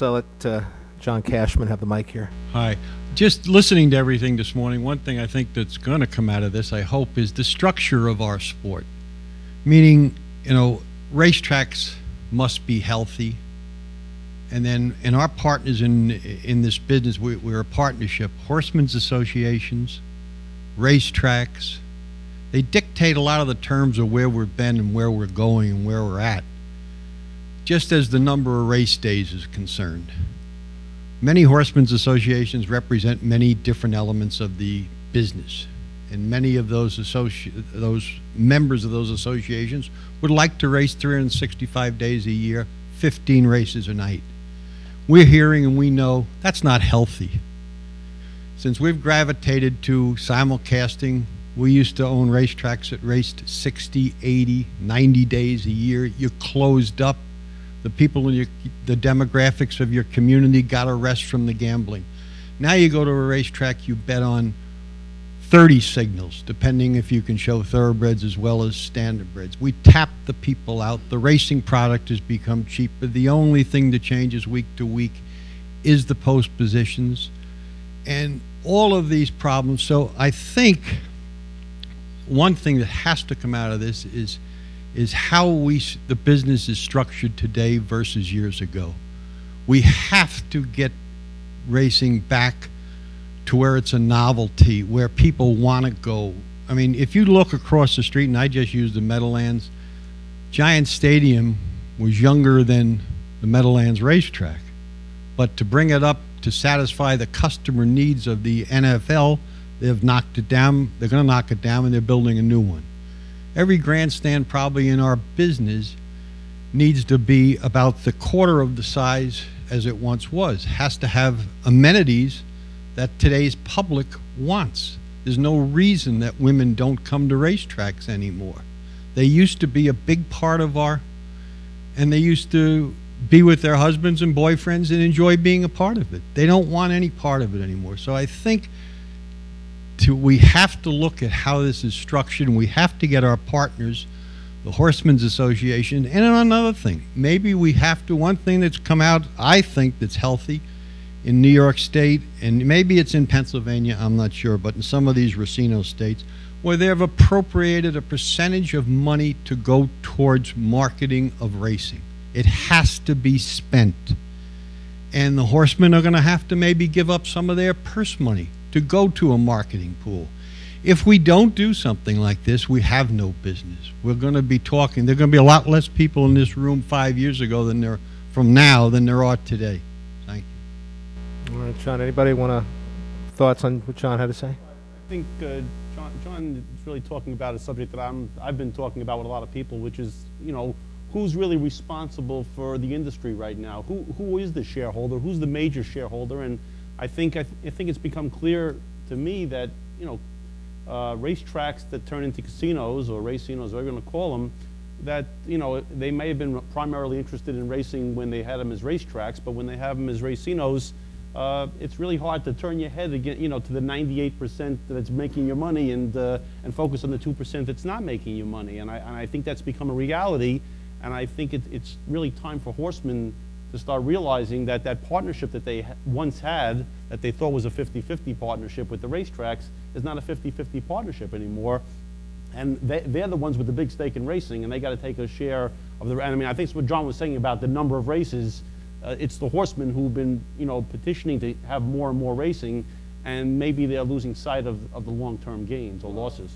let's let John Cashman have the mic here. Hi. Just listening to everything this morning, one thing I think that's going to come out of this, I hope, is the structure of our sport. Meaning, you know, racetracks must be healthy. And then in our partners in this business, we're a partnership. Horsemen's associations, racetracks, they dictate a lot of the terms of where we've been and where we're going and where we're at, just as the number of race days is concerned. Many horsemen's associations represent many different elements of the business, and many of those members of those associations would like to race 365 days a year, 15 races a night. We're hearing and we know that's not healthy. Since we've gravitated to simulcasting, we used to own racetracks that raced 60, 80, 90 days a year. You closed up. The people in the demographics of your community got a rest from the gambling. Now you go to a racetrack, you bet on 30 signals, depending if you can show thoroughbreds as well as standardbreds. We tap the people out. The racing product has become cheaper. The only thing that changes week to week is the post positions and all of these problems. So I think one thing that has to come out of this is how the business is structured today versus years ago. We have to get racing back to where it's a novelty, where people want to go. I mean, if you look across the street, and I just used the Meadowlands, Giant Stadium was younger than the Meadowlands racetrack. But to bring it up to satisfy the customer needs of the NFL, they've knocked it down. They're going to knock it down, and they're building a new one. Every grandstand probably in our business needs to be about the quarter of the size as it once was. Has to have amenities that today's public wants. There's no reason that women don't come to racetracks anymore. They used to be a big part of and they used to be with their husbands and boyfriends and enjoy being a part of it. They don't want any part of it anymore. So I think we have to look at how this is structured, and we have to get our partners, the Horsemen's Association, and another thing. Maybe we have to, one thing that's come out, I think, that's healthy in New York State, and maybe it's in Pennsylvania, I'm not sure, but in some of these Racino states, where they've appropriated a percentage of money to go towards marketing of racing. It has to be spent. And the horsemen are going to have to maybe give up some of their purse money to go to a marketing pool. If we don't do something like this, we have no business. We're going to be talking, there are going to be a lot less people in this room 5 years ago than there are today. Thank you. All right, John, anybody want thoughts on what John had to say? I think John is really talking about a subject that I've been talking about with a lot of people, which is, you know, who's really responsible for the industry right now? Who is the shareholder? Who's the major shareholder? And I think it's become clear to me that, you know, racetracks that turn into casinos or racinos, whatever you're going to call them, that, you know, they may have been primarily interested in racing when they had them as racetracks, but when they have them as racinos, it's really hard to turn your head again, you know, to the 98% that's making your money and focus on the 2% that's not making you money. And I think that's become a reality, and I think it's really time for horsemen to start realizing that that partnership that they once had, that they thought was a 50-50 partnership with the racetracks, is not a 50-50 partnership anymore. And they're the ones with the big stake in racing, and they got to take a share of the. And I mean, I think it's what John was saying about the number of races. It's the horsemen who've been, you know, petitioning to have more and more racing, and maybe they're losing sight of the long-term gains or losses.